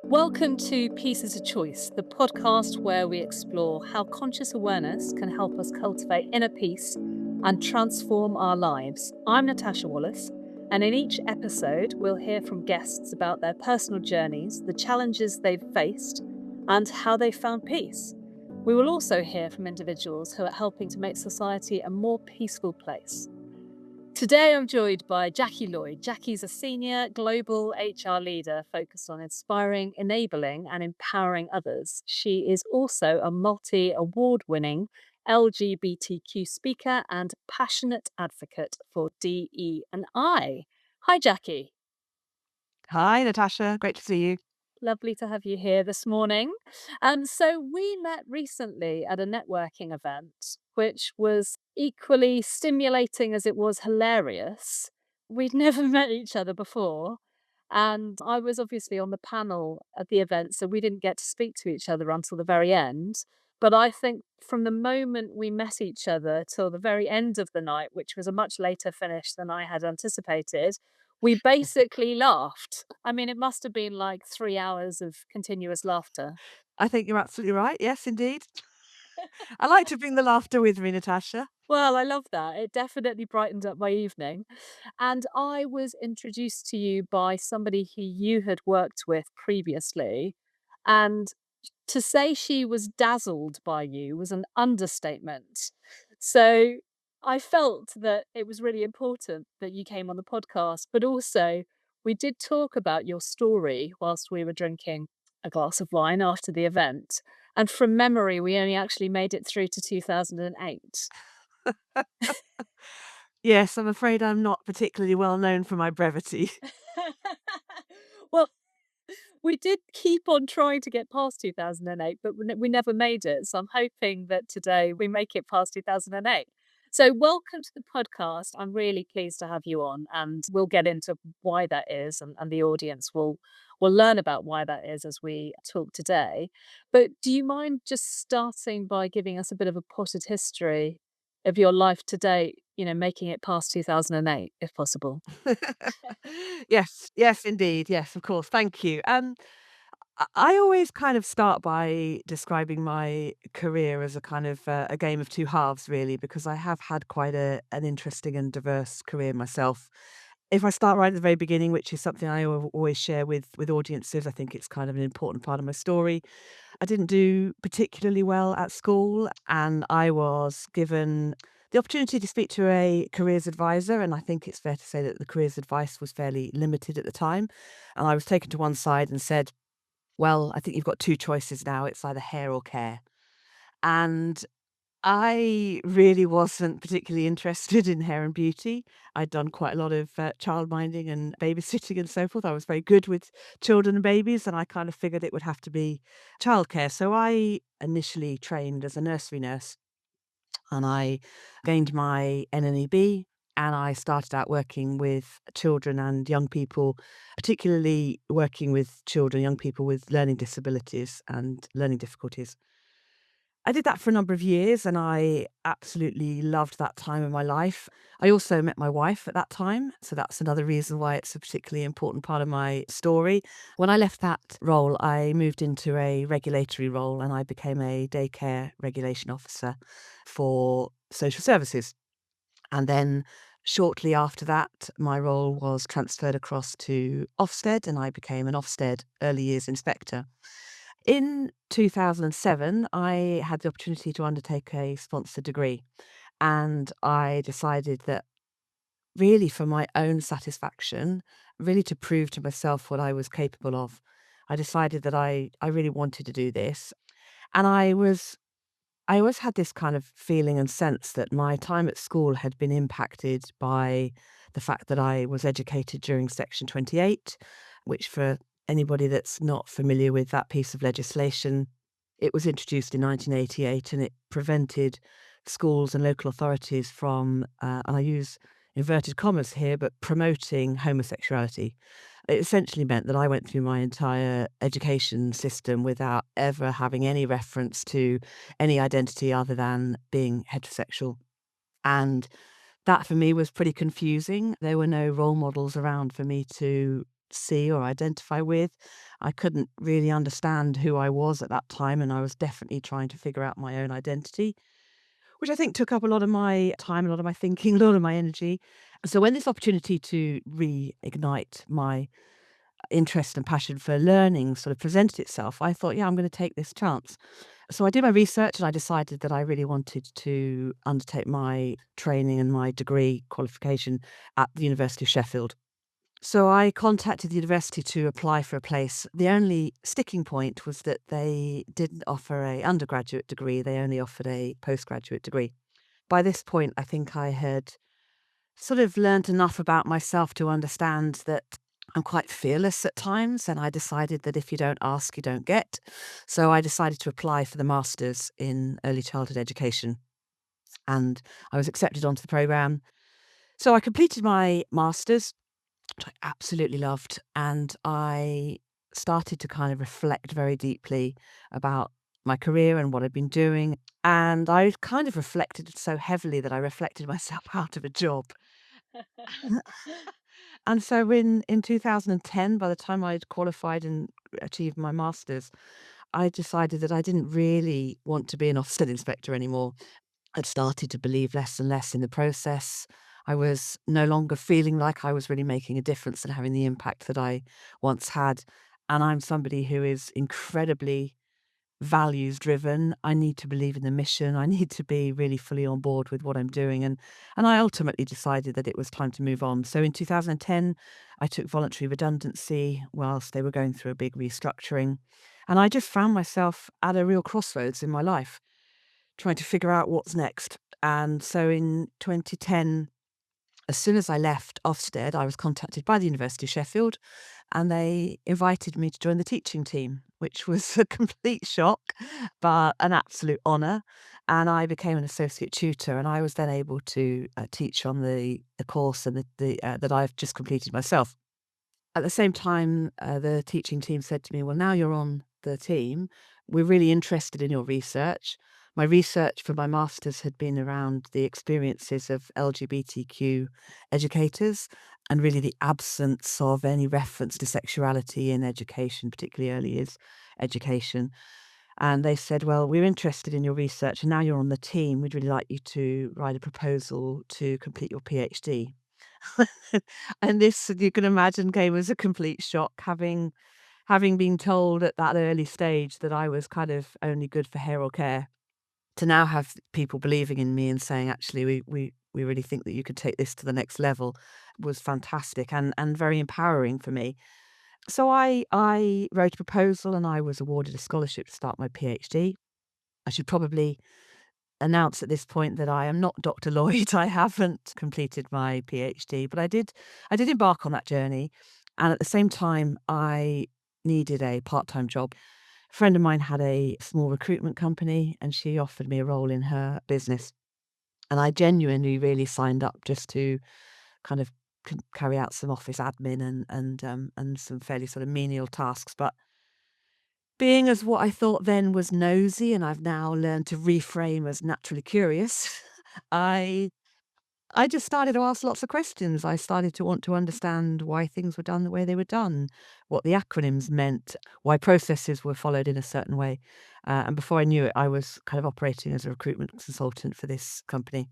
Welcome to Pieces of Choice, the podcast where we explore how conscious awareness can help us cultivate inner peace and transform our lives. I'm Natasha Wallace, and in each episode, we'll hear from guests about their personal journeys, the challenges they've faced, and how they found peace. We will also hear from individuals who are helping to make society a more peaceful place. Today, I'm joined by Jacqui Lloyd. Jacqui's a senior global HR leader focused on inspiring, enabling, and empowering others. She is also a multi award winning LGBTQ speaker and passionate advocate for DE&I. Hi, Jacqui. Hi, Natasha. Great to see you. Lovely to have you here this morning. So we met recently at a networking event, which was equally stimulating as it was hilarious. We'd never met each other before, and I was obviously on the panel at the event, so we didn't get to speak to each other until the very end. But I think from the moment we met each other till the very end of the night, which was a much later finish than I had anticipated, we basically laughed. I mean, it must have been like 3 hours of continuous laughter. I think you're absolutely right. Yes, indeed. I like to bring the laughter with me, Natasha. Well, I love that. It definitely brightened up my evening. And I was introduced to you by somebody who you had worked with previously. And to say she was dazzled by you was an understatement. So I felt that it was really important that you came on the podcast, but also we did talk about your story whilst we were drinking a glass of wine after the event. And from memory, we only actually made it through to 2008. Yes, I'm afraid I'm not particularly well known for my brevity. Well, we did keep on trying to get past 2008, but we never made it. So I'm hoping that today we make it past 2008. So welcome to the podcast. I'm really pleased to have you on, and we'll get into why that is, and the audience will learn about why that is as we talk today. But do you mind just starting by giving us a bit of a potted history of your life to date, making it past 2008, if possible? Yes, yes, indeed. Yes, of course. Thank you. I always kind of start by describing my career as a kind of a game of two halves, really, because I have had quite an interesting and diverse career myself. If I start right at the very beginning, which is something I always share with audiences, I think it's kind of an important part of my story. I didn't do particularly well at school, and I was given the opportunity to speak to a careers advisor, and I think it's fair to say that the careers advice was fairly limited at the time. And I was taken to one side and said, "Well, I think you've got two choices now. It's either hair or care." And I really wasn't particularly interested in hair and beauty. I'd done quite a lot of childminding and babysitting and so forth. I was very good with children and babies, and I kind of figured it would have to be childcare. So I initially trained as a nursery nurse, and I gained my NNEB. And I started out working with children and young people, particularly working with children, young people with learning disabilities and learning difficulties. I did that for a number of years, and I absolutely loved that time in my life. I also met my wife at that time, so that's another reason why it's a particularly important part of my story. When I left that role, I moved into a regulatory role, and I became a daycare regulation officer for social services. And then shortly after that, my role was transferred across to Ofsted, and I became an Ofsted early years inspector. In 2007, I had the opportunity to undertake a sponsored degree, and I decided that really for my own satisfaction, really to prove to myself what I was capable of, I decided that I really wanted to do this. And I always had this kind of feeling and sense that my time at school had been impacted by the fact that I was educated during Section 28, which for anybody that's not familiar with that piece of legislation, it was introduced in 1988, and it prevented schools and local authorities from, and I use inverted commas here, but promoting homosexuality. It essentially meant that I went through my entire education system without ever having any reference to any identity other than being heterosexual. And that for me was pretty confusing. There were no role models around for me to see or identify with. I couldn't really understand who I was at that time, and I was definitely trying to figure out my own identity, which I think took up a lot of my time, a lot of my thinking, a lot of my energy. So when this opportunity to reignite my interest and passion for learning sort of presented itself, I thought, yeah, I'm going to take this chance. So I did my research and I decided that I really wanted to undertake my training and my degree qualification at the University of Sheffield. So I contacted the university to apply for a place. The only sticking point was that they didn't offer a undergraduate degree, they only offered a postgraduate degree. By this point, I think I had sort of learned enough about myself to understand that I'm quite fearless at times, and I decided that if you don't ask, you don't get. So I decided to apply for the Masters in Early Childhood Education, and I was accepted onto the programme. So I completed my Masters, which I absolutely loved, and I started to kind of reflect very deeply about my career and what I'd been doing. And I kind of reflected so heavily that I reflected myself out of a job. And so in 2010, by the time I'd qualified and achieved my master's, I decided that I didn't really want to be an offset inspector anymore. I'd started to believe less and less in the process. I was no longer feeling like I was really making a difference and having the impact that I once had. And I'm somebody who is incredibly values driven. I need to believe in the mission. I need to be really fully on board with what I'm doing. And I ultimately decided that it was time to move on. So in 2010, I took voluntary redundancy whilst they were going through a big restructuring. And I just found myself at a real crossroads in my life, trying to figure out what's next. And so in 2010, as soon as I left Ofsted, I was contacted by the University of Sheffield and they invited me to join the teaching team, which was a complete shock, but an absolute honour. And I became an associate tutor, and I was then able to teach on the course and that I've just completed myself. At the same time, the teaching team said to me, "Well, now you're on the team, we're really interested in your research." My research for my master's had been around the experiences of LGBTQ educators and really the absence of any reference to sexuality in education, particularly early years education. And they said, "Well, we're interested in your research, and now you're on the team, we'd really like you to write a proposal to complete your PhD." And this, you can imagine, came as a complete shock, having been told at that early stage that I was kind of only good for hair or care, to now have people believing in me and saying, "Actually, we really think that you could take this to the next level," was fantastic and very empowering for me. So I wrote a proposal and I was awarded a scholarship to start my PhD. I should probably announce at this point that I am not Dr. Lloyd. I haven't completed my PhD, but I did embark on that journey. And at the same time, I needed a part-time job. A friend of mine had a small recruitment company and she offered me a role in her business. And I genuinely really signed up just to kind of carry out some office admin and some fairly sort of menial tasks. But being as what I thought then was nosy, and I've now learned to reframe as naturally curious, I I just started to ask lots of questions. I started to want to understand why things were done the way they were done, what the acronyms meant, why processes were followed in a certain way. And before I knew it, I was kind of operating as a recruitment consultant for this company.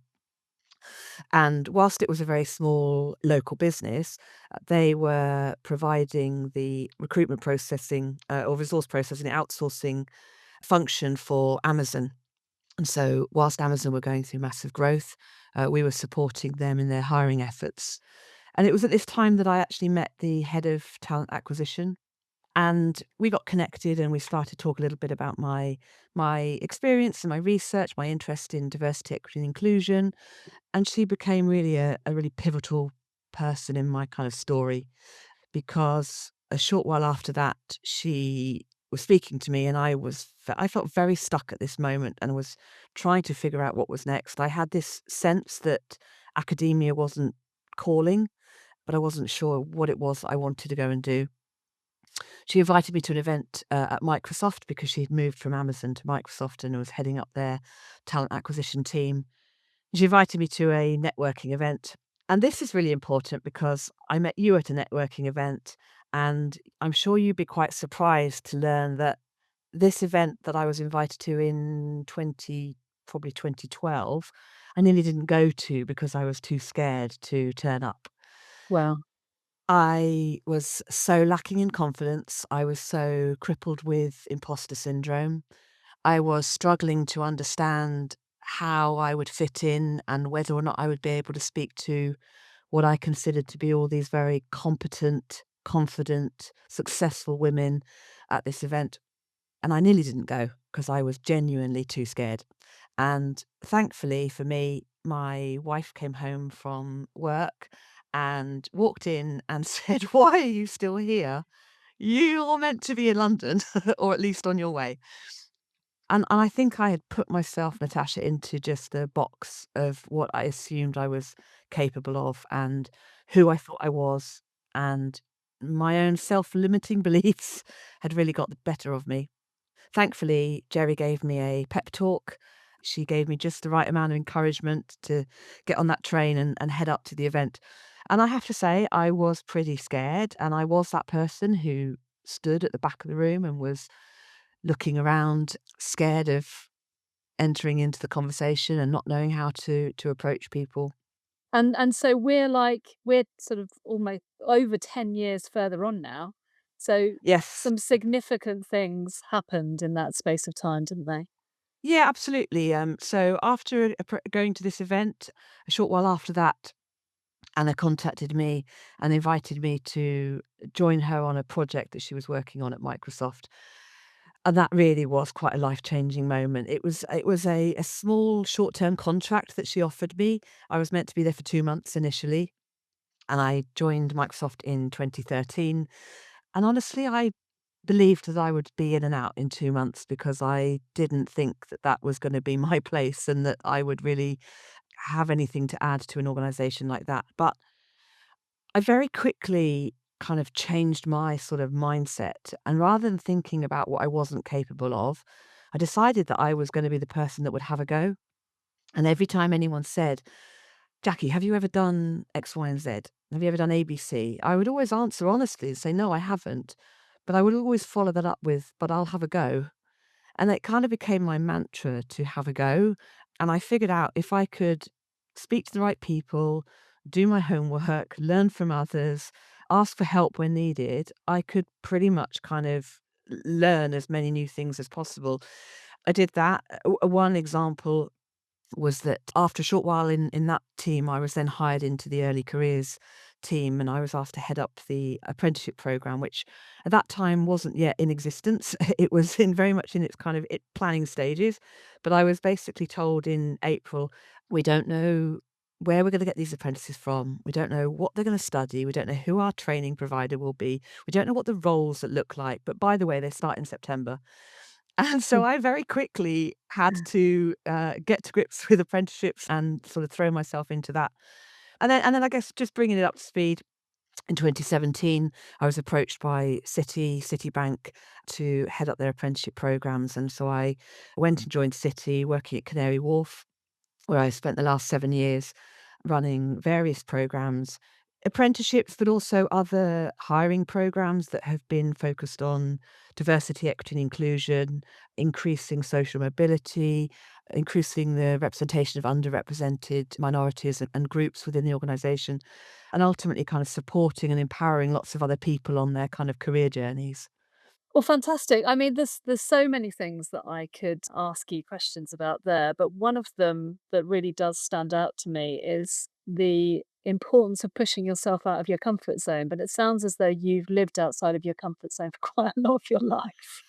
And whilst it was a very small local business, they were providing the recruitment processing or resource processing, outsourcing function for Amazon. And so, whilst Amazon were going through massive growth, we were supporting them in their hiring efforts. And it was at this time that I actually met the head of talent acquisition. And we got connected and we started to talk a little bit about my experience and my research, my interest in diversity, equity, and inclusion. And she became really a really pivotal person in my kind of story, because a short while after that, she was speaking to me and I felt very stuck at this moment and was trying to figure out what was next. I had this sense that academia wasn't calling, but I wasn't sure what it was I wanted to go and do. She invited me to an event at Microsoft because she had moved from Amazon to Microsoft and was heading up their talent acquisition team. She invited me to a networking event. And this is really important because I met you at a networking event And I'm sure you'd be quite surprised to learn that this event that I was invited to in 2012, I nearly didn't go to because I was too scared to turn up. Well, I was so lacking in confidence. I was so crippled with imposter syndrome. I was struggling to understand how I would fit in and whether or not I would be able to speak to what I considered to be all these very competent, confident, successful women at this event. And I nearly didn't go because I was genuinely too scared. And thankfully for me, my wife came home from work and walked in and said, "Why are you still here? You're meant to be in London, or at least on your way." And I think I had put myself, Natasha, into just a box of what I assumed I was capable of and who I thought I was. And my own self-limiting beliefs had really got the better of me. Thankfully, Jerry gave me a pep talk. She gave me just the right amount of encouragement to get on that train and head up to the event. And I have to say, I was pretty scared. And I was that person who stood at the back of the room and was looking around, scared of entering into the conversation and not knowing how to approach people. and so we're sort of almost over 10 years further on now. So Yes. some significant things happened in that space of time, didn't they? Yeah, absolutely. So after going to this event, a short while after that, Anna contacted me and invited me to join her on a project that she was working on at Microsoft. And that really was quite a life-changing moment. It was a small short-term contract that she offered me. I was meant to be there for 2 months initially, and I joined Microsoft in 2013. And honestly, I believed that I would be in and out in 2 months because I didn't think that that was gonna be my place and that I would really have anything to add to an organization like that. But I very quickly kind of changed my sort of mindset, and rather than thinking about what I wasn't capable of, I decided that I was gonna be the person that would have a go. And every time anyone said, "Jacqui, have you ever done X, Y, and Z? Have you ever done ABC?" I would always answer honestly and say, "No, I haven't." But I would always follow that up with, "But I'll have a go." And it kind of became my mantra to have a go. And I figured out if I could speak to the right people, do my homework, learn from others, ask for help when needed, I could pretty much kind of learn as many new things as possible. I did that. One example was that after a short while in that team, I was then hired into the early careers team, and I was asked to head up the apprenticeship program, which at that time wasn't yet in existence. It was in very much in its kind of planning stages. But I was basically told in April, we don't know where we're going to get these apprentices from. We don't know what they're going to study. We don't know who our training provider will be. We don't know what the roles that look like. But by the way, they start in September. And so I very quickly had to, get to grips with apprenticeships and sort of throw myself into that. And then I guess just bringing it up to speed, in 2017, I was approached by Citibank to head up their apprenticeship programs, and so I went and joined Citi, working at Canary Wharf, where I spent the last 7 years running various programs, apprenticeships, but also other hiring programs that have been focused on diversity, equity, and inclusion, increasing social mobility, increasing the representation of underrepresented minorities and groups within the organization, and ultimately kind of supporting and empowering lots of other people on their kind of career journeys. Well, fantastic. I mean, there's so many things that I could ask you questions about there, but one of them that really does stand out to me is the importance of pushing yourself out of your comfort zone. But it sounds as though you've lived outside of your comfort zone for quite a lot of your life.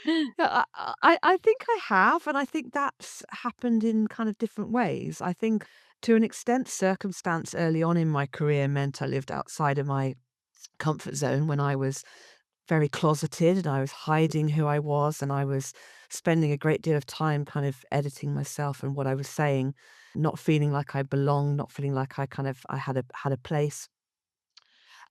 Yeah, I think I have, and I think that's happened in kind of different ways. I think to an extent, circumstance early on in my career meant I lived outside of my comfort zone when I was very closeted and I was hiding who I was and I was spending a great deal of time kind of editing myself and what I was saying, not feeling like I belonged, not feeling like I had a place.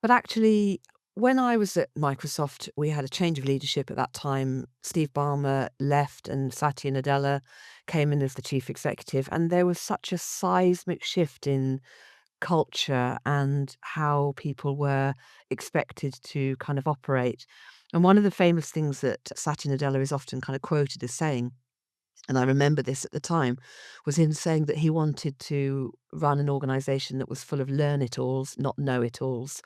But actually, when I was at Microsoft, we had a change of leadership at that time. Steve Ballmer left and Satya Nadella came in as the chief executive. And there was such a seismic shift in culture and how people were expected to kind of operate. And one of the famous things that Satya Nadella is often kind of quoted as saying, and I remember this at the time, was him saying that he wanted to run an organization that was full of learn-it-alls, not know-it-alls.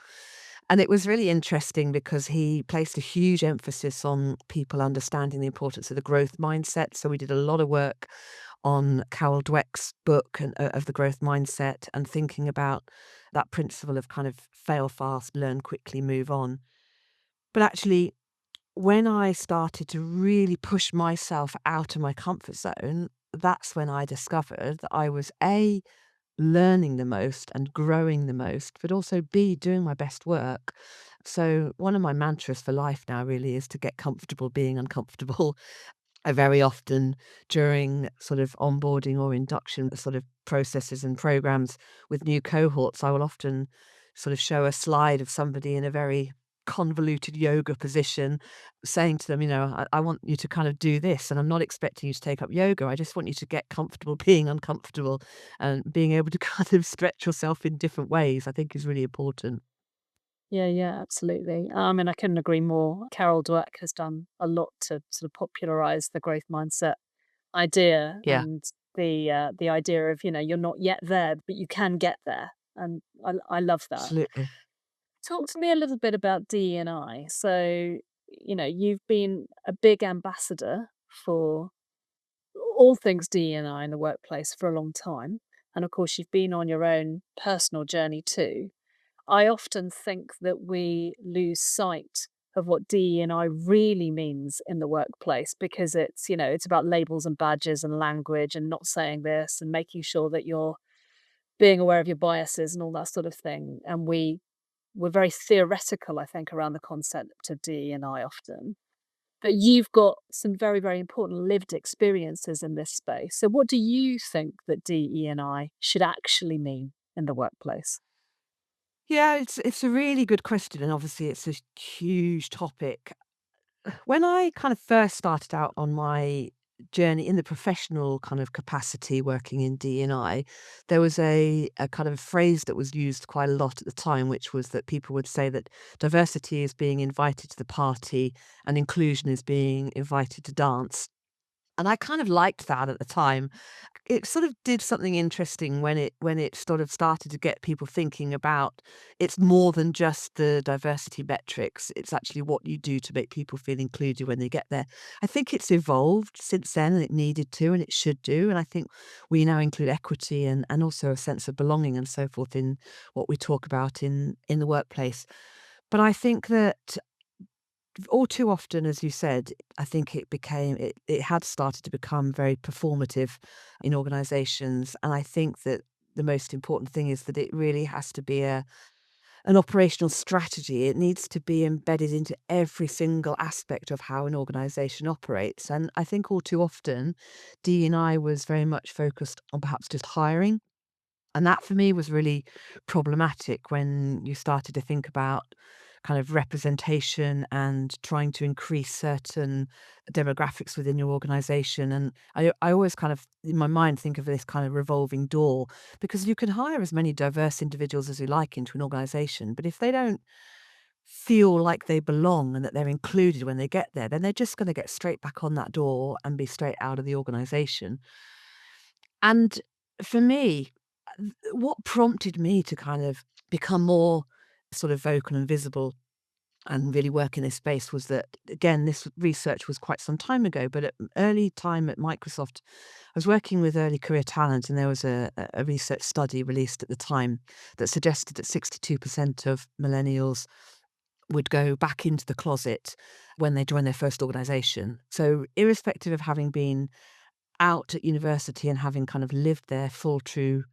And it was really interesting because he placed a huge emphasis on people understanding the importance of the growth mindset. So we did a lot of work on Carol Dweck's book and, of the growth mindset, and thinking about that principle of kind of fail fast, learn quickly, move on. But actually, when I started to really push myself out of my comfort zone, that's when I discovered that I was A, learning the most and growing the most, but also B, doing my best work. So one of my mantras for life now really is to get comfortable being uncomfortable. I very often, during sort of onboarding or induction sort of processes and programs with new cohorts, I will often sort of show a slide of somebody in a very convoluted yoga position, saying to them, I want you to kind of do this, and I'm not expecting you to take up yoga. I just want you to get comfortable being uncomfortable and being able to kind of stretch yourself in different ways, I think is really important. Yeah, yeah, absolutely. I mean, I couldn't agree more. Carol Dweck has done a lot to sort of popularize the growth mindset idea, Yeah, and the idea of, you're not yet there, but you can get there. And I love that. absolutely. Talk to me a little bit about DE&I. So, you've been a big ambassador for all things DE&I in the workplace for a long time. And of course, you've been on your own personal journey too. I often think that we lose sight of what DE&I really means in the workplace, because it's about labels and badges and language and not saying this and making sure that you're being aware of your biases and all that sort of thing. And we're very theoretical, I think, around the concept of DE&I often. But you've got some very, very important lived experiences in this space. So what do you think that DE&I should actually mean in the workplace? Yeah, it's a really good question, and obviously it's a huge topic. When I kind of first started out on my journey in the professional kind of capacity working in D&I, there was a kind of phrase that was used quite a lot at the time, which was that people would say that diversity is being invited to the party and inclusion is being invited to dance. And I kind of liked that at the time. It sort of did something interesting when it sort of started to get people thinking about it's more than just the diversity metrics. It's actually what you do to make people feel included when they get there. I think it's evolved since then, and it needed to, and it should do. And I think we now include equity and also a sense of belonging and so forth in what we talk about in the workplace. But I think that all too often, as you said, I think it had started to become very performative in organizations. And I think that the most important thing is that it really has to be an operational strategy. It needs to be embedded into every single aspect of how an organization operates. And I think all too often, D&I was very much focused on perhaps just hiring, and that for me was really problematic when you started to think about kind of representation and trying to increase certain demographics within your organization. And I always kind of, in my mind, think of this kind of revolving door, because you can hire as many diverse individuals as you like into an organization, but if they don't feel like they belong and that they're included when they get there, then they're just going to get straight back on that door and be straight out of the organization. And for me, what prompted me to kind of become more sort of vocal and visible and really work in this space was that, again, this research was quite some time ago, but at early time at Microsoft, I was working with early career talent, and there was a research study released at the time that suggested that 62% of millennials would go back into the closet when they join their first organization. So irrespective of having been out at university and having kind of lived their full, true,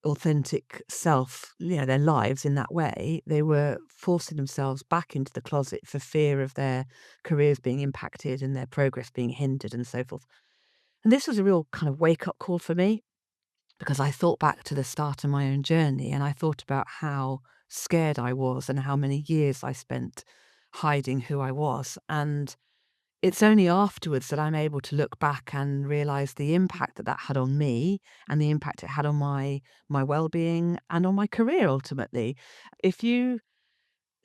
authentic self, their lives in that way, they were forcing themselves back into the closet for fear of their careers being impacted and their progress being hindered and so forth. And this was a real kind of wake up call for me, because I thought back to the start of my own journey and I thought about how scared I was and how many years I spent hiding who I was. And it's only afterwards that I'm able to look back and realize the impact that that had on me and the impact it had on my well-being and on my career ultimately. If you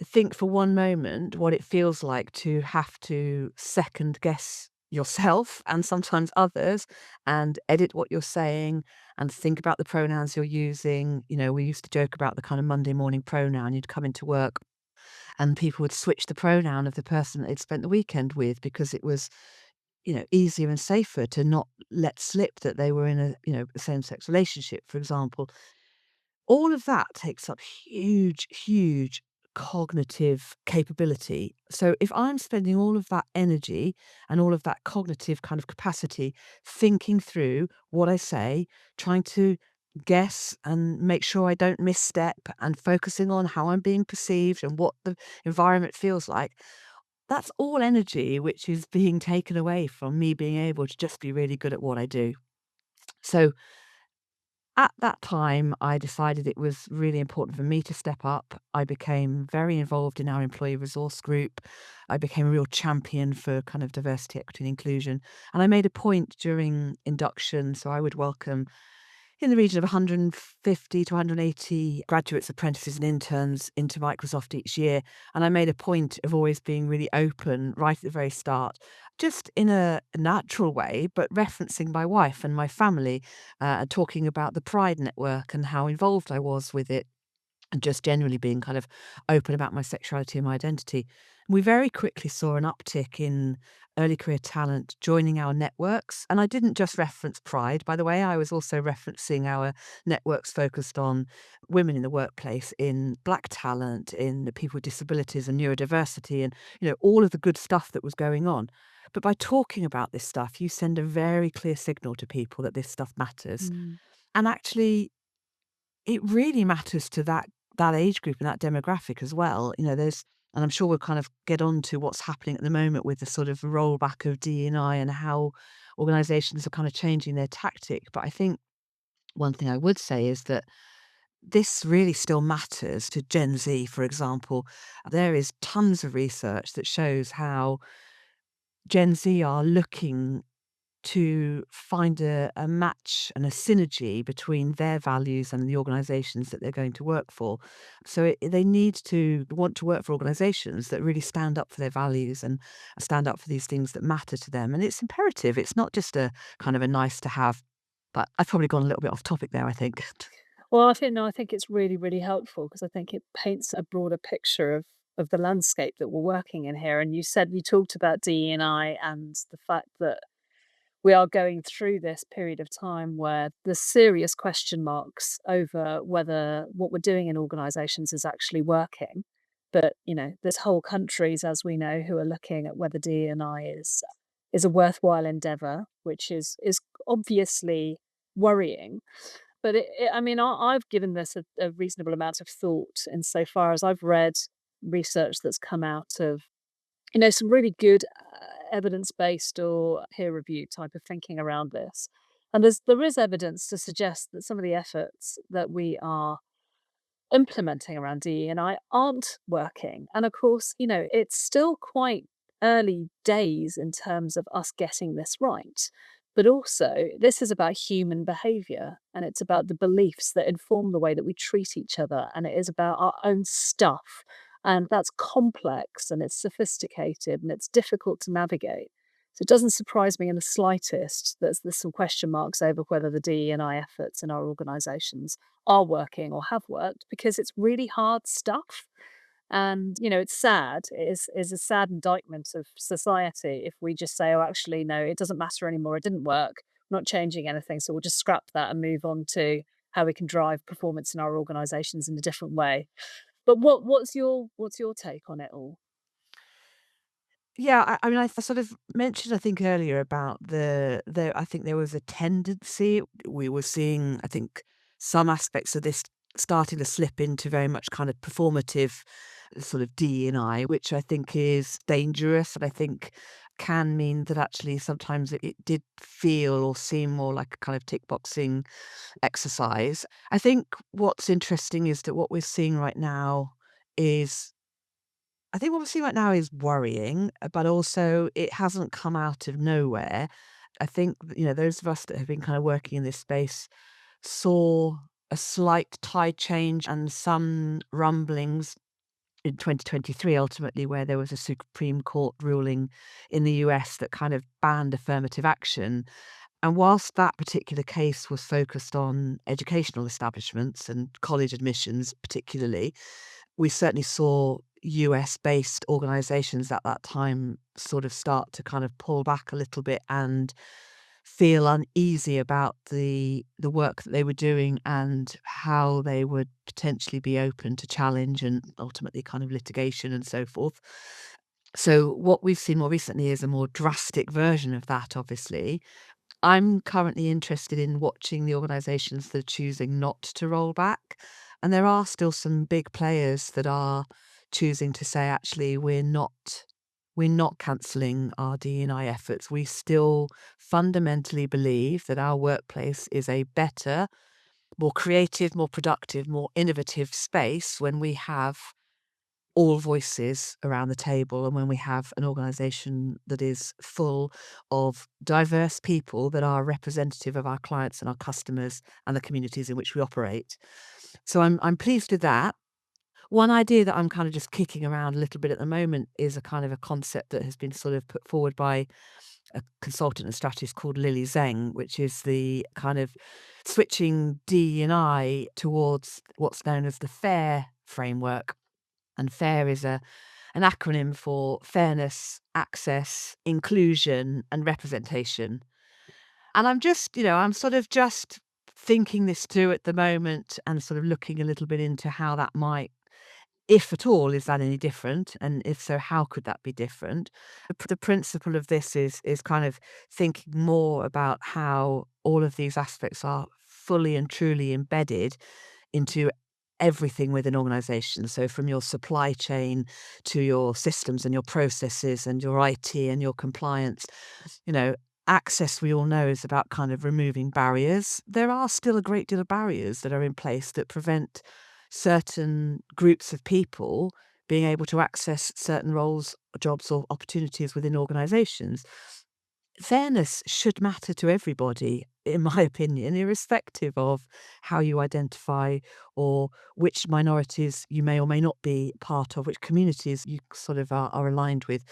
think for one moment what it feels like to have to second guess yourself and sometimes others and edit what you're saying and think about the pronouns you're using. We used to joke about the kind of Monday morning pronoun. You'd come into work and people would switch the pronoun of the person that they'd spent the weekend with because it was, easier and safer to not let slip that they were in a same-sex relationship, for example. All of that takes up huge, huge cognitive capability. So if I'm spending all of that energy and all of that cognitive kind of capacity thinking through what I say, trying to guess and make sure I don't misstep and focusing on how I'm being perceived and what the environment feels like, that's all energy which is being taken away from me being able to just be really good at what I do. So at that time, I decided it was really important for me to step up. I became very involved in our employee resource group. I became a real champion for kind of diversity, equity, and inclusion. And I made a point during induction, so I would welcome in the region of 150 to 180 graduates, apprentices, and interns into Microsoft each year. And I made a point of always being really open right at the very start, just in a natural way, but referencing my wife and my family, and talking about the Pride Network and how involved I was with it and just generally being kind of open about my sexuality and my identity. We very quickly saw an uptick in early career talent joining our networks. And I didn't just reference Pride, by the way, I was also referencing our networks focused on women in the workplace, in Black talent, in the people with disabilities and neurodiversity, and all of the good stuff that was going on. But by talking about this stuff, you send a very clear signal to people that this stuff matters. Mm. And actually, it really matters to that age group and that demographic as well. There's and I'm sure we'll kind of get on to what's happening at the moment with the sort of rollback of DE&I and how organizations are kind of changing their tactic. But I think one thing I would say is that this really still matters to Gen Z, for example. There is tons of research that shows how Gen Z are looking to find a match and a synergy between their values and the organizations that they're going to work for. So they need to want to work for organizations that really stand up for their values and stand up for these things that matter to them. And it's imperative. It's not just a kind of a nice to have. But I've probably gone a little bit off topic there, I think. Well, I think no, I think it's really, really helpful because I think it paints a broader picture of the landscape that we're working in here. And you talked about DE&I and the fact that we are going through this period of time where there's serious question marks over whether what we're doing in organisations is actually working. But there's whole countries, as we know, who are looking at whether DE&I is a worthwhile endeavour, which is obviously worrying. But I mean, I've given this a reasonable amount of thought insofar as I've read research that's come out of some really good evidence-based or peer-reviewed type of thinking around this. And there is evidence to suggest that some of the efforts that we are implementing around DE&I aren't working. And of course, it's still quite early days in terms of us getting this right. But also, this is about human behavior and it's about the beliefs that inform the way that we treat each other. And it is about our own stuff. And that's complex and it's sophisticated and it's difficult to navigate. So it doesn't surprise me in the slightest that there's some question marks over whether the DE&I efforts in our organisations are working or have worked because it's really hard stuff. And, it's sad. It is a sad indictment of society if we just say, oh, actually, no, it doesn't matter anymore. It didn't work. I'm not changing anything. So we'll just scrap that and move on to how we can drive performance in our organisations in a different way. But what's your take on it all? Yeah, I mean, I sort of mentioned, I think earlier about I think there was a tendency we were seeing, I think, some aspects of this starting to slip into very much kind of performative sort of D&I, which I think is dangerous and I think can mean that actually sometimes it did feel or seem more like a kind of tick boxing exercise. I think what's interesting is that what we're seeing right now is I think what we're seeing right now is worrying, but also it hasn't come out of nowhere. I think, those of us that have been kind of working in this space saw a slight tide change and some rumblings in 2023 ultimately, where there was a Supreme Court ruling in the US that kind of banned affirmative action. And whilst that particular case was focused on educational establishments and college admissions particularly, we certainly saw US-based organizations at that time sort of start to kind of pull back a little bit and feel uneasy about the work that they were doing and how they would potentially be open to challenge and ultimately kind of litigation and so forth. So what we've seen more recently is a more drastic version of that, obviously. I'm currently interested in watching the organisations that are choosing not to roll back, and there are still some big players that are choosing to say, "Actually, we're not cancelling our DE&I efforts. We still fundamentally believe that our workplace is a better, more creative, more productive, more innovative space when we have all voices around the table and when we have an organisation that is full of diverse people that are representative of our clients and our customers and the communities in which we operate." So I'm pleased with that. One idea that I'm kind of just kicking around a little bit at the moment is a kind of a concept that has been sort of put forward by a consultant and strategist called Lily Zeng, which is the kind of switching D&I towards what's known as the FAIR framework. And FAIR is an acronym for fairness, access, inclusion, and representation. And I'm sort of just thinking this through at the moment and sort of looking a little bit into how that might, if at all, is that any different? And if so, how could that be different? The principle of this is kind of thinking more about how all of these aspects are fully and truly embedded into everything within organizations. So from your supply chain to your systems and your processes and your IT and your compliance, you know, access we all know is about kind of removing barriers. There are still a great deal of barriers that are in place that prevent certain groups of people being able to access certain roles, jobs or opportunities within organizations. Fairness should matter to everybody, in my opinion, irrespective of how you identify or which minorities you may or may not be part of, which communities you sort of are aligned with.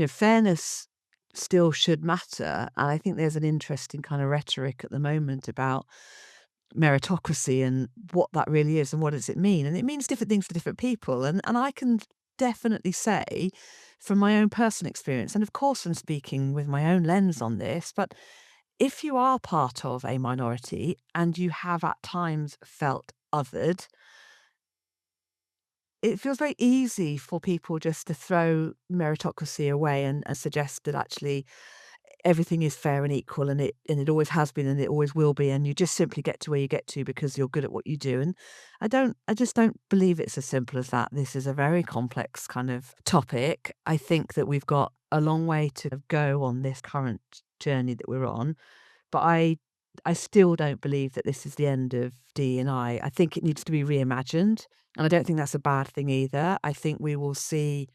Fairness still should matter. And I think there's an interesting kind of rhetoric at the moment about meritocracy and what that really is and what does it mean. And it means different things to different people. And I can definitely say from my own personal experience, and of course I'm speaking with my own lens on this, but if you are part of a minority and you have at times felt othered, it feels very easy for people just to throw meritocracy away and suggest that actually everything is fair and equal and it always has been and it always will be, and you just simply get to where you get to because you're good at what you do. And I just don't believe it's as simple as that. This is a very complex kind of topic. I think that we've got a long way to go on this current journey that we're on, but I still don't believe that this is the end of D&I. I think it needs to be reimagined, and I don't think that's a bad thing either. I think we will see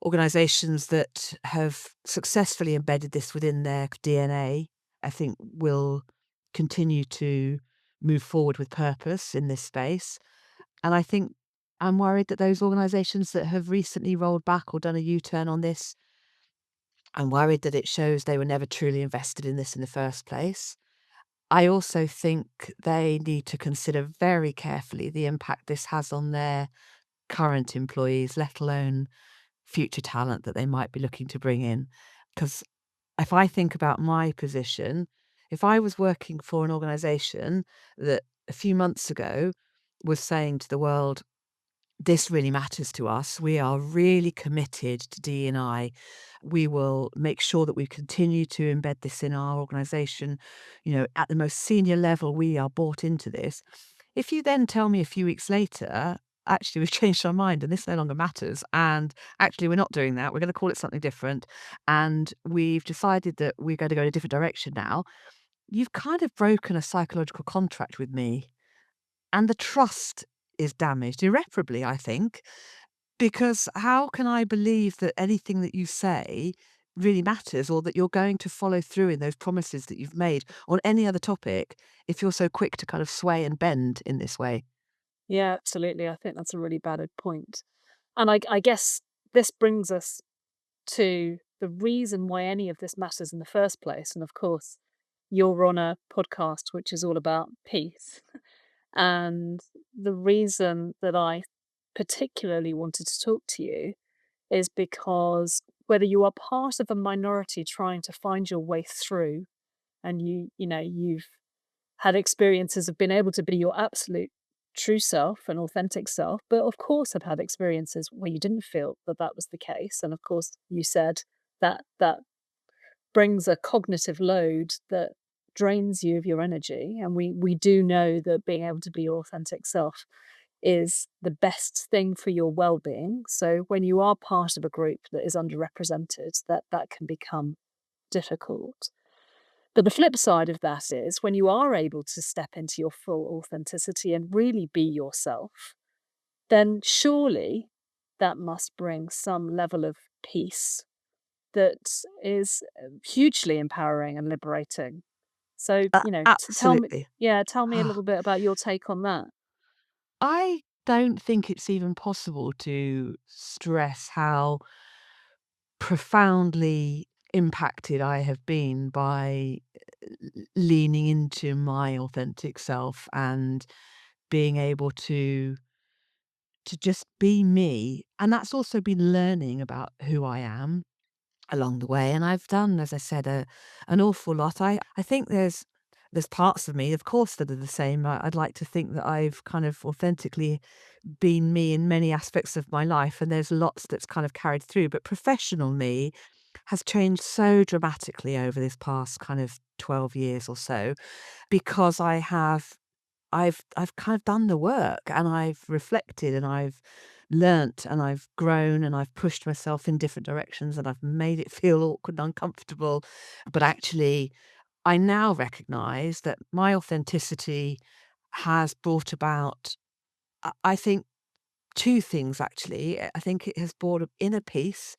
organizations that have successfully embedded this within their DNA, I think will continue to move forward with purpose in this space. And I think I'm worried that those organizations that have recently rolled back or done a U-turn on this, I'm worried that it shows they were never truly invested in this in the first place. I also think they need to consider very carefully the impact this has on their current employees, let alone future talent that they might be looking to bring in. Because if I think about my position, if I was working for an organization that a few months ago was saying to the world, this really matters to us. We are really committed to D&I. We will make sure that we continue to embed this in our organization. At the most senior level, we are bought into this. If you then tell me a few weeks later, actually, we've changed our mind and this no longer matters, and actually, we're not doing that, we're going to call it something different, and we've decided that we're going to go in a different direction now, you've kind of broken a psychological contract with me. And the trust is damaged irreparably, I think, Because how can I believe that anything that you say really matters or that you're going to follow through in those promises that you've made on any other topic if you're so quick to kind of sway and bend in this way? Yeah, absolutely. I think that's a really valid point. And I guess this brings us to the reason why any of this matters in the first place. And of course, you're on a podcast which is all about peace. And the reason that I particularly wanted to talk to you is because whether you are part of a minority trying to find your way through and you've had experiences of being able to be your absolute true self and authentic self, but of course have had experiences where you didn't feel that that was the case. And of course, you said that that brings a cognitive load that drains you of your energy. And we do know that being able to be your authentic self is the best thing for your well-being. So when you are part of a group that is underrepresented, that can become difficult. But the flip side of that is when you are able to step into your full authenticity and really be yourself, then surely that must bring some level of peace that is hugely empowering and liberating. So, tell me, Absolutely. yeah, tell me a little bit about your take on that. I don't think it's even possible to stress how profoundly impacted I have been by leaning into my authentic self and being able to just be me. And that's also been learning about who I am along the way. And I've done, as I said, an awful lot. I think there's parts of me, of course, that are the same. I'd like to think that I've kind of authentically been me in many aspects of my life, and there's lots that's kind of carried through. But professional me has changed so dramatically over this past kind of 12 years or so because I've kind of done the work and I've reflected and I've learnt and I've grown and I've pushed myself in different directions and I've made it feel awkward and uncomfortable. But actually, I now recognize that my authenticity has brought about, I think, two things actually. I think it has brought an inner peace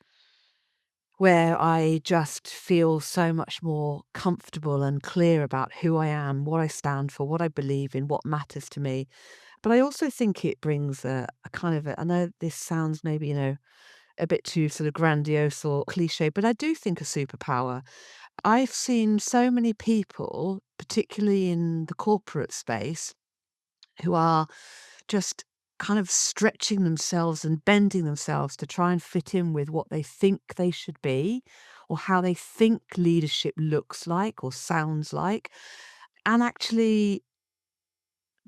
where I just feel so much more comfortable and clear about who I am, what I stand for, what I believe in, what matters to me. But I also think it brings a kind of I know this sounds maybe, a bit too sort of grandiose or cliche, but I do think a superpower. I've seen so many people, particularly in the corporate space, who are just kind of stretching themselves and bending themselves to try and fit in with what they think they should be or how they think leadership looks like or sounds like. And actually,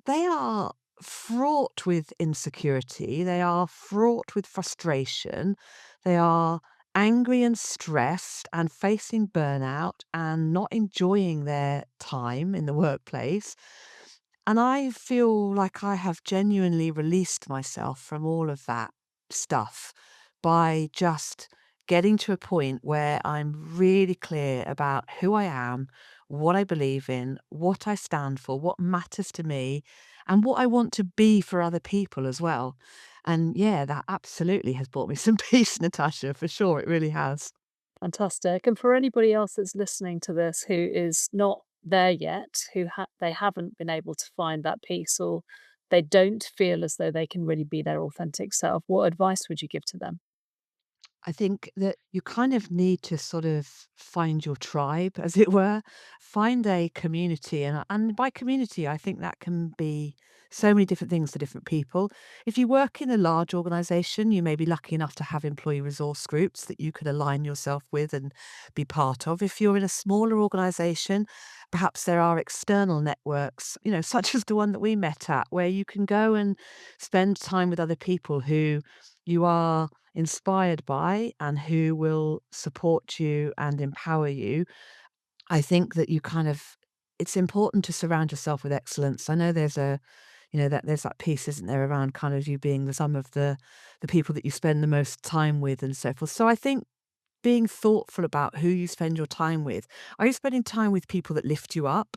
they are fraught with insecurity, they are fraught with frustration, they are angry and stressed and facing burnout and not enjoying their time in the workplace. And I feel like I have genuinely released myself from all of that stuff by just getting to a point where I'm really clear about who I am, what I believe in, what I stand for, what matters to me, and what I want to be for other people as well. And yeah, that absolutely has brought me some peace, Natasha, for sure. It really has. Fantastic. And for anybody else that's listening to this who is not there yet, they haven't been able to find that peace, or they don't feel as though they can really be their authentic self, what advice would you give to them? I think that you kind of need to sort of find your tribe, as it were, find a community, and by community, I think that can be so many different things to different people. If you work in a large organization, you may be lucky enough to have employee resource groups that you could align yourself with and be part of. If you're in a smaller organization, perhaps there are external networks, such as the one that we met at, where you can go and spend time with other people who you are inspired by and who will support you and empower you. I think that it's important to surround yourself with excellence. I know that there's that piece, isn't there, around kind of you being the sum of the people that you spend the most time with and so forth. So I think being thoughtful about who you spend your time with. Are you spending time with people that lift you up,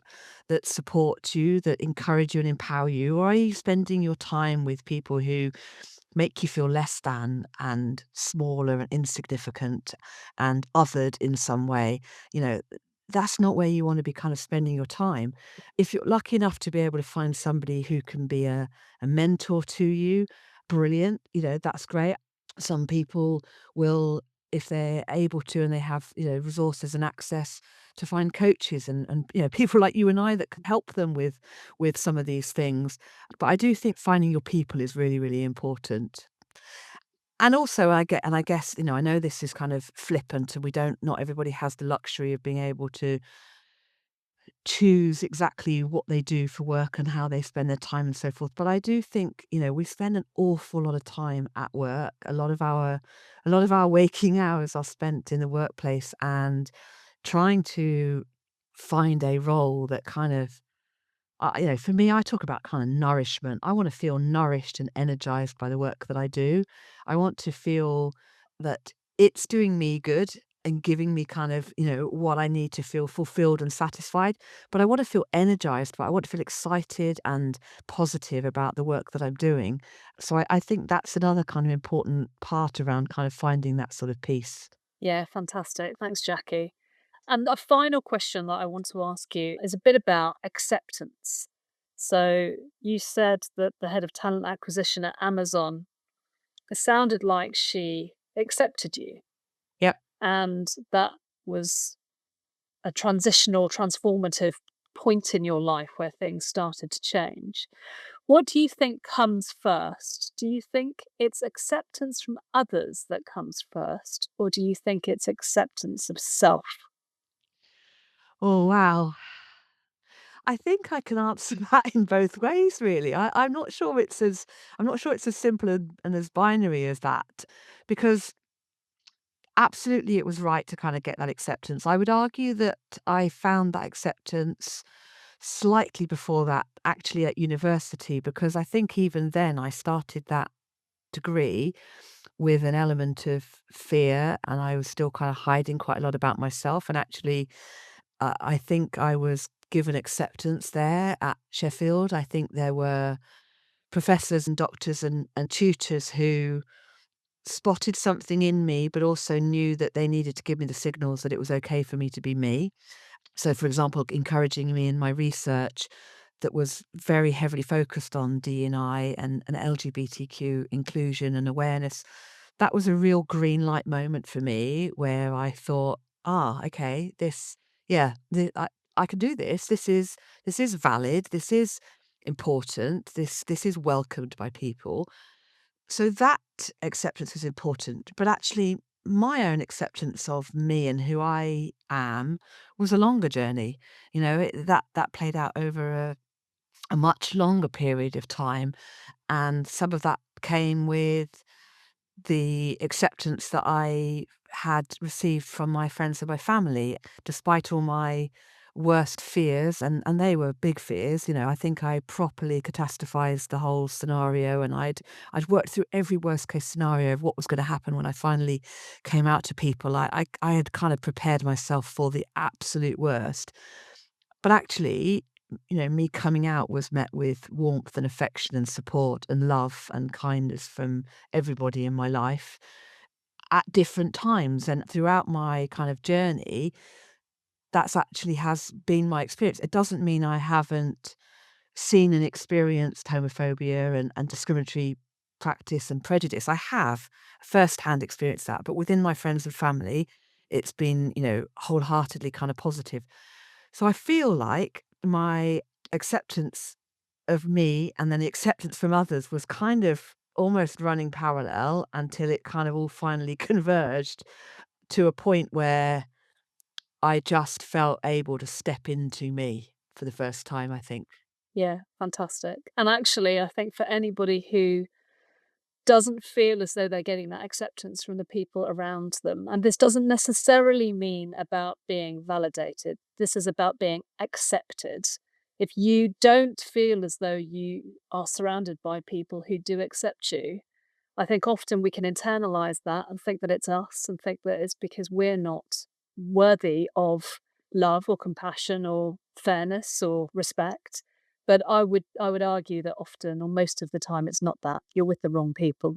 that support you, that encourage you and empower you? Or are you spending your time with people who make you feel less than and smaller and insignificant and othered in some way, you know, that's not where you want to be kind of spending your time. If you're lucky enough to be able to find somebody who can be a mentor to you, brilliant, that's great. Some people will, if they're able to and they have, resources and access to find coaches and people like you and I that can help them with some of these things. But I do think finding your people is really, really important. And also I guess, I know this is kind of flippant and not everybody has the luxury of being able to choose exactly what they do for work and how they spend their time and so forth. But I do think, we spend an awful lot of time at work. A lot of our waking hours are spent in the workplace and trying to find a role that kind of for me, I talk about kind of nourishment. I want to feel nourished and energized by the work that I do. I want to feel that it's doing me good and giving me kind of, what I need to feel fulfilled and satisfied. But I want to feel energized, but I want to feel excited and positive about the work that I'm doing. So I think that's another kind of important part around kind of finding that sort of peace. Yeah, fantastic. Thanks, Jackie. And a final question that I want to ask you is a bit about acceptance. So you said that the head of talent acquisition at Amazon, it sounded like she accepted you, Yep. and that was a transitional, transformative point in your life where things started to change. What do you think comes first? Do you think it's acceptance from others that comes first, or do you think it's acceptance of self? Oh, wow. I think I can answer that in both ways, really. I'm not sure it's as simple and as binary as that, because absolutely it was right to kind of get that acceptance. I would argue that I found that acceptance slightly before that, actually at university, because I think even then I started that degree with an element of fear, and I was still kind of hiding quite a lot about myself. And actually, I think I was given acceptance there at Sheffield. I think there were professors and doctors and tutors who spotted something in me, but also knew that they needed to give me the signals that it was okay for me to be me. So, for example, encouraging me in my research that was very heavily focused on DE&I and LGBTQ inclusion and awareness. That was a real green light moment for me where I thought, okay, I can do this. This is valid. This is important. This is welcomed by people. So that acceptance is important, but actually my own acceptance of me and who I am was a longer journey. That played out over a much longer period of time, and some of that came with the acceptance that I had received from my friends and my family, despite all my worst fears, and they were big fears. I think I properly catastrophized the whole scenario, and I'd worked through every worst case scenario of what was going to happen when I finally came out to people. I had kind of prepared myself for the absolute worst. But actually, me coming out was met with warmth and affection and support and love and kindness from everybody in my life at different times. And throughout my kind of journey, that's actually has been my experience. It doesn't mean I haven't seen and experienced homophobia and discriminatory practice and prejudice. I have firsthand experienced that, but within my friends and family, it's been, wholeheartedly kind of positive. So I feel like my acceptance of me and then the acceptance from others was kind of almost running parallel until it kind of all finally converged to a point where I just felt able to step into me for the first time, I think. Yeah, fantastic. And actually, I think for anybody who doesn't feel as though they're getting that acceptance from the people around them, and this doesn't necessarily mean about being validated, this is about being accepted. If you don't feel as though you are surrounded by people who do accept you, I think often we can internalize that and think that it's us and think that it's because we're not worthy of love or compassion or fairness or respect. But I would argue that often or most of the time it's not that. You're with the wrong people.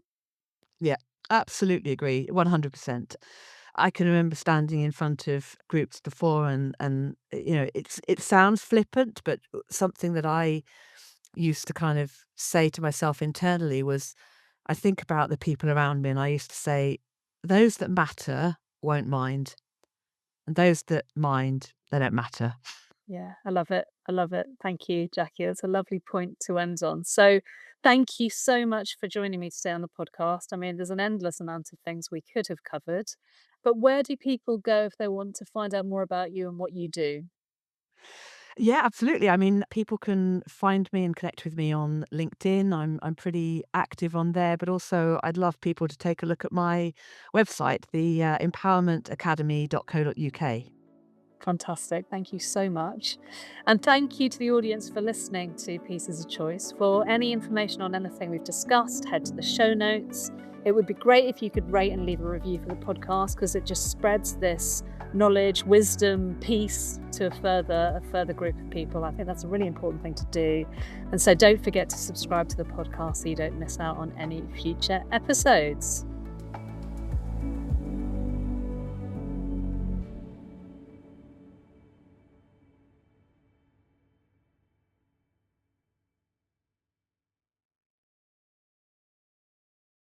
Yeah, absolutely agree, 100%. I can remember standing in front of groups before and it sounds flippant, but something that I used to kind of say to myself internally was, I think about the people around me and I used to say, "Those that matter won't mind, and those that mind, they don't matter." Yeah, I love it. I love it. Thank you, Jacqui. It's a lovely point to end on. So, thank you so much for joining me today on the podcast. I mean, there's an endless amount of things we could have covered, but where do people go if they want to find out more about you and what you do? Yeah, absolutely. I mean, people can find me and connect with me on LinkedIn. I'm pretty active on there, but also I'd love people to take a look at my website, the empowermentacademy.co.uk. Fantastic. Thank you so much. And thank you to the audience for listening to Pieces of Choice. For any information on anything we've discussed, head to the show notes. It would be great if you could rate and leave a review for the podcast because it just spreads this knowledge, wisdom, peace to a further group of people. I think that's a really important thing to do. And so don't forget to subscribe to the podcast so you don't miss out on any future episodes.